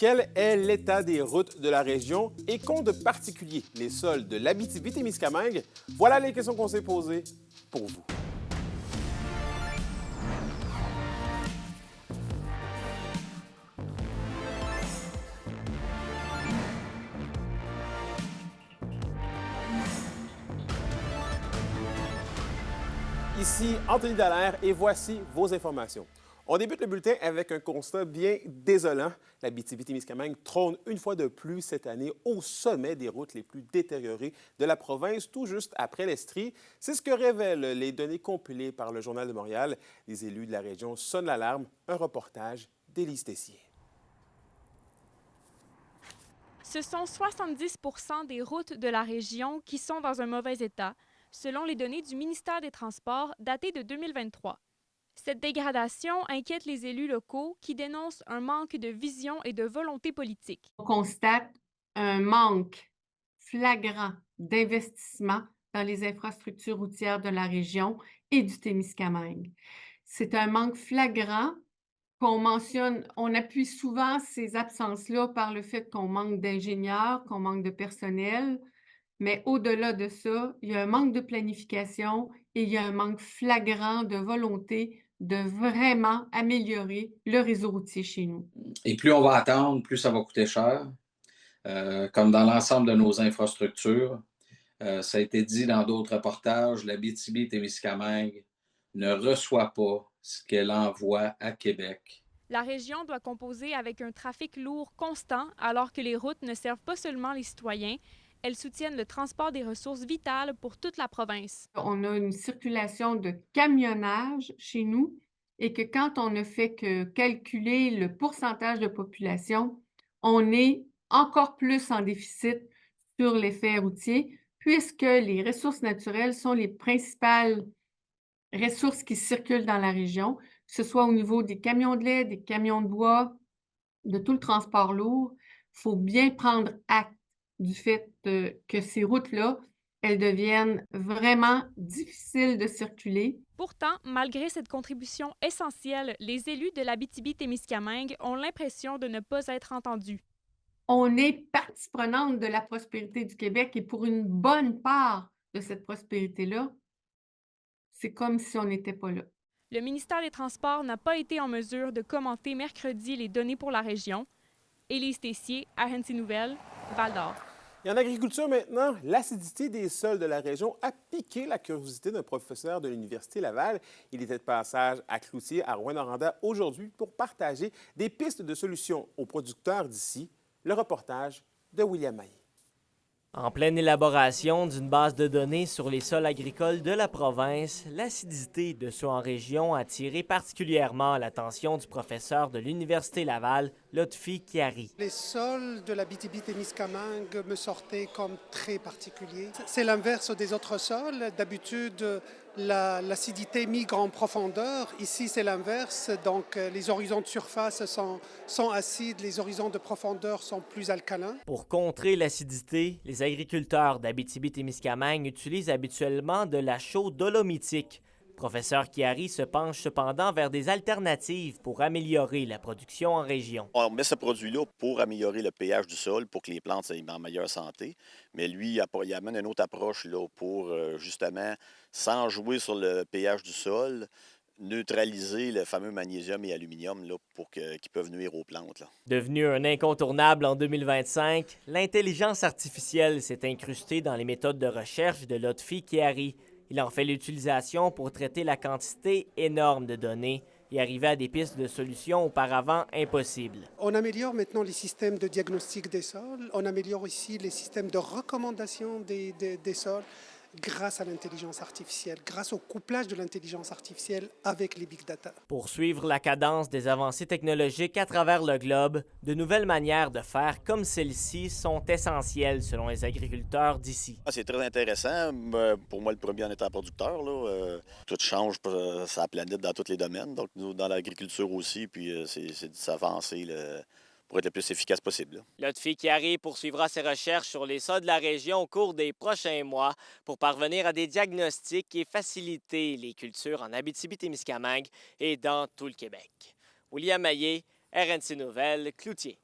Quel est l'état des routes de la région et qu'ont de particulier les sols de l'Abitibi-Témiscamingue? Voilà les questions qu'on s'est posées pour vous. Ici Anthony Dallaire et voici vos informations. On débute le bulletin avec un constat bien désolant. L'Abitibi-Témiscamingue trône une fois de plus cette année au sommet des routes les plus détériorées de la province, tout juste après l'Estrie. C'est ce que révèlent les données compilées par le Journal de Montréal. Les élus de la région sonnent l'alarme. Un reportage d'Élise Tessier. Ce sont 70 % des routes de la région qui sont dans un mauvais état, selon les données du ministère des Transports datées de 2023. Cette dégradation inquiète les élus locaux qui dénoncent un manque de vision et de volonté politique. On constate un manque flagrant d'investissement dans les infrastructures routières de la région et du Témiscamingue. C'est un manque flagrant qu'on mentionne, on appuie souvent ces absences-là par le fait qu'on manque d'ingénieurs, qu'on manque de personnel, mais au-delà de ça, il y a un manque de planification et il y a un manque flagrant de volonté de vraiment améliorer le réseau routier chez nous. Et plus on va attendre, plus ça va coûter cher, comme dans l'ensemble de nos infrastructures. Ça a été dit dans d'autres reportages, l'Abitibi-Témiscamingue ne reçoit pas ce qu'elle envoie à Québec. La région doit composer avec un trafic lourd constant alors que les routes ne servent pas seulement les citoyens, elles soutiennent le transport des ressources vitales pour toute la province. On a une circulation de camionnage chez nous et que quand on ne fait que calculer le pourcentage de population, on est encore plus en déficit sur l'effet routier puisque les ressources naturelles sont les principales ressources qui circulent dans la région, que ce soit au niveau des camions de lait, des camions de bois, de tout le transport lourd. Il faut bien prendre acte du fait que ces routes-là, elles deviennent vraiment difficiles de circuler. Pourtant, malgré cette contribution essentielle, les élus de l'Abitibi-Témiscamingue ont l'impression de ne pas être entendus. On est partie prenante de la prospérité du Québec et pour une bonne part de cette prospérité-là, c'est comme si on n'était pas là. Le ministère des Transports n'a pas été en mesure de commenter mercredi les données pour la région. Élise Tessier, RNC Nouvelles, Val-d'Or. Et en agriculture maintenant, l'acidité des sols de la région a piqué la curiosité d'un professeur de l'Université Laval. Il était de passage à Cloutier, à Rouyn-Noranda, aujourd'hui pour partager des pistes de solutions aux producteurs d'ici. Le reportage de William Maillet. En pleine élaboration d'une base de données sur les sols agricoles de la province, l'acidité de ceux en région a attiré particulièrement l'attention du professeur de l'Université Laval, Lotfi Chiari. Les sols de l'Abitibi-Témiscamingue me sortaient comme très particuliers. C'est l'inverse des autres sols. D'habitude, l'acidité migre en profondeur. Ici, c'est l'inverse. Donc, les horizons de surface sont acides, les horizons de profondeur sont plus alcalins. Pour contrer l'acidité, les agriculteurs d'Abitibi-Témiscamingue utilisent habituellement de la chaux dolomitique. Professeur Chiari se penche cependant vers des alternatives pour améliorer la production en région. On met ce produit-là pour améliorer le pH du sol, pour que les plantes soient en meilleure santé. Mais lui, il amène une autre approche là, pour justement, sans jouer sur le pH du sol, neutraliser le fameux magnésium et aluminium là, qui peuvent nuire aux plantes. Là. Devenu un incontournable en 2025, l'intelligence artificielle s'est incrustée dans les méthodes de recherche de Lotfi Chiari. Il en fait l'utilisation pour traiter la quantité énorme de données et arriver à des pistes de solutions auparavant impossibles. On améliore maintenant les systèmes de diagnostic des sols, on améliore aussi les systèmes de recommandation des sols grâce à l'intelligence artificielle, grâce au couplage de l'intelligence artificielle avec les big data. Pour suivre la cadence des avancées technologiques à travers le globe, de nouvelles manières de faire comme celle-ci sont essentielles selon les agriculteurs d'ici. C'est très intéressant. Pour moi, le premier en étant producteur, là, tout change sur la planète dans tous les domaines. Donc, nous, dans l'agriculture aussi, puis c'est de s'avancer pour être le plus efficace possible. Lotfi Chiari poursuivra ses recherches sur les sols de la région au cours des prochains mois pour parvenir à des diagnostics et faciliter les cultures en Abitibi-Témiscamingue et dans tout le Québec. William Maillet, RNC Nouvelles, Cloutier.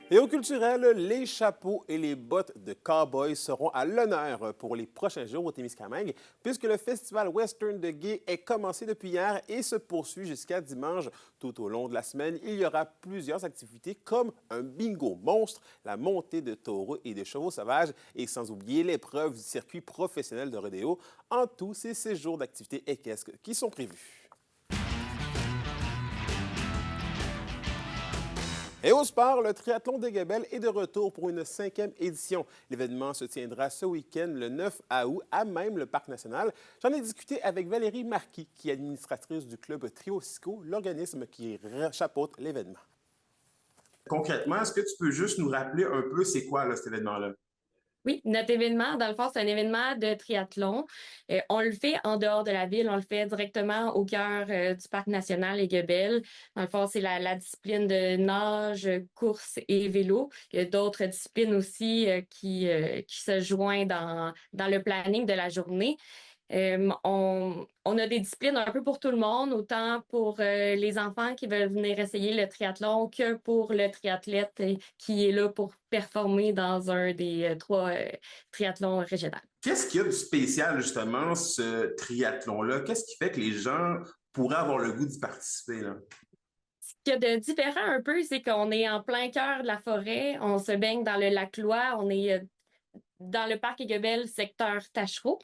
Et au culturel, les chapeaux et les bottes de cow-boy seront à l'honneur pour les prochains jours au Témiscamingue, puisque le festival western de Gay est commencé depuis hier et se poursuit jusqu'à dimanche. Tout au long de la semaine, il y aura plusieurs activités comme un bingo monstre, la montée de taureaux et de chevaux sauvages et sans oublier l'épreuve du circuit professionnel de rodéo. En tout, c'est 6 jours d'activités équestres qui sont prévus. Et au sport, le triathlon des Gabelles est de retour pour une 5e édition. L'événement se tiendra ce week-end, le 9 août, à même le Parc national. J'en ai discuté avec Valérie Marquis, qui est administratrice du club Trio-Sico, l'organisme qui chapeaute l'événement. Concrètement, est-ce que tu peux juste nous rappeler un peu c'est quoi là, cet événement-là? Oui, notre événement, dans le fond, c'est un événement de triathlon. On le fait en dehors de la ville, on le fait directement au cœur du Parc national et Guebel. Dans le fond, c'est la discipline de nage, course et vélo. Il y a d'autres disciplines aussi qui se joignent dans le planning de la journée. On a des disciplines un peu pour tout le monde, autant pour les enfants qui veulent venir essayer le triathlon que pour le triathlète qui est là pour performer dans un des 3 triathlons régionaux. Qu'est-ce qu'il y a de spécial, justement, ce triathlon-là? Qu'est-ce qui fait que les gens pourraient avoir le goût d'y participer, là? Ce qu'il y a de différent un peu, c'est qu'on est en plein cœur de la forêt, on se baigne dans le lac Loire, on est dans le parc Aiguebelle, secteur Tachereau.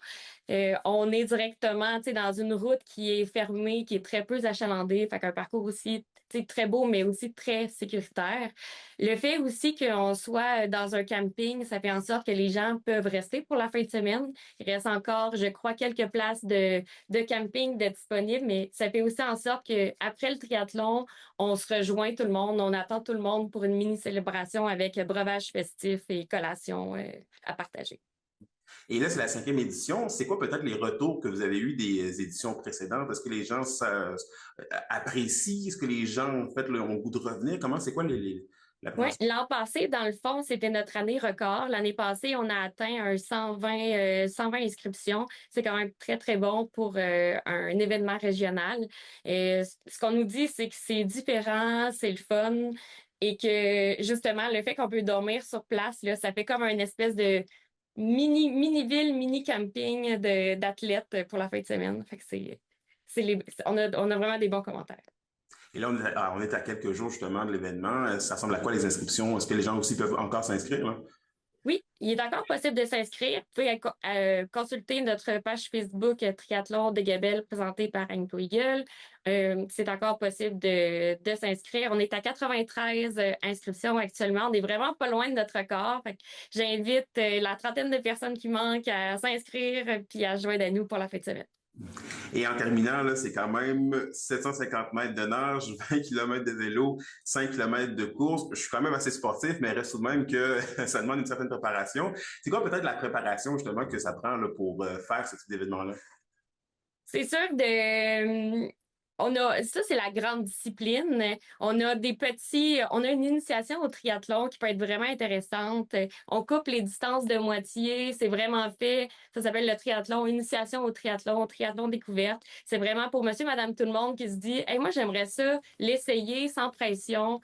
On est directement dans une route qui est fermée, qui est très peu achalandée, fait qu'un parcours aussi très beau, mais aussi très sécuritaire. Le fait aussi qu'on soit dans un camping, ça fait en sorte que les gens peuvent rester pour la fin de semaine. Il reste encore, je crois, quelques places de camping de disponibles, mais ça fait aussi en sorte qu'après le triathlon, on se rejoint tout le monde, on attend tout le monde pour une mini-célébration avec breuvage festif et collation à partager. Et là, c'est la 5e édition. C'est quoi peut-être les retours que vous avez eus des éditions précédentes? Est-ce que les gens apprécient? Est-ce que les gens, en fait, ont le goût de revenir? Comment, c'est quoi Oui, l'an passé, dans le fond, c'était notre année record. L'année passée, on a atteint 120 inscriptions. C'est quand même très, très bon pour un événement régional. Et ce qu'on nous dit, c'est que c'est différent, c'est le fun et que, justement, le fait qu'on peut dormir sur place, là, ça fait comme une espèce de mini-ville, mini-camping d'athlètes pour la fin de semaine. Fait que on a vraiment des bons commentaires. Et là, on est à quelques jours justement de l'événement. Ça ressemble à quoi les inscriptions? Est-ce que les gens aussi peuvent encore s'inscrire, hein? Oui, il est encore possible de s'inscrire. Vous pouvez consulter notre page Facebook Triathlon de Gabelle présentée par Anne Eagle. C'est encore possible de s'inscrire. On est à 93 inscriptions actuellement. On est vraiment pas loin de notre record. Fait que j'invite la trentaine de personnes qui manquent à s'inscrire puis à joindre à nous pour la fin de semaine. Et en terminant, là, c'est quand même 750 mètres de nage, 20 km de vélo, 5 km de course. Je suis quand même assez sportif, mais il reste tout de même que ça demande une certaine préparation. C'est quoi peut-être la préparation justement que ça prend là, pour faire ce type d'événement-là? C'est sûr ça, c'est la grande discipline. On a une initiation au triathlon qui peut être vraiment intéressante. On coupe les distances de moitié. C'est vraiment fait. Ça s'appelle le triathlon, initiation au triathlon découverte. C'est vraiment pour monsieur, madame, tout le monde qui se dit, hey, moi, j'aimerais ça, l'essayer sans pression.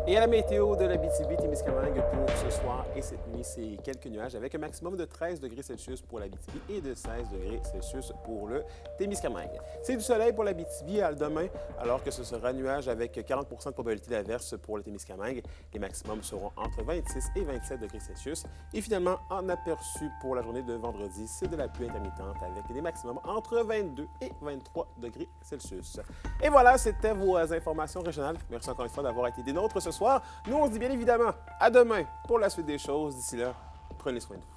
Et à la météo de l'Abitibi-Témiscamingue pour ce soir et cette nuit, c'est quelques nuages avec un maximum de 13 degrés Celsius pour l'Abitibi et de 16 degrés Celsius pour le Témiscamingue. C'est du soleil pour l'Abitibi demain, alors que ce sera nuage avec 40 de probabilité d'averse pour le Témiscamingue. Les maximums seront entre 26 et 27 degrés Celsius. Et finalement, en aperçu pour la journée de vendredi, c'est de la pluie intermittente avec des maximums entre 22 et 23 degrés Celsius. Et voilà, c'était vos informations régionales. Merci encore une fois d'avoir été des nôtres ce soir. Nous, on se dit bien évidemment à demain pour la suite des choses. D'ici là, prenez soin de vous.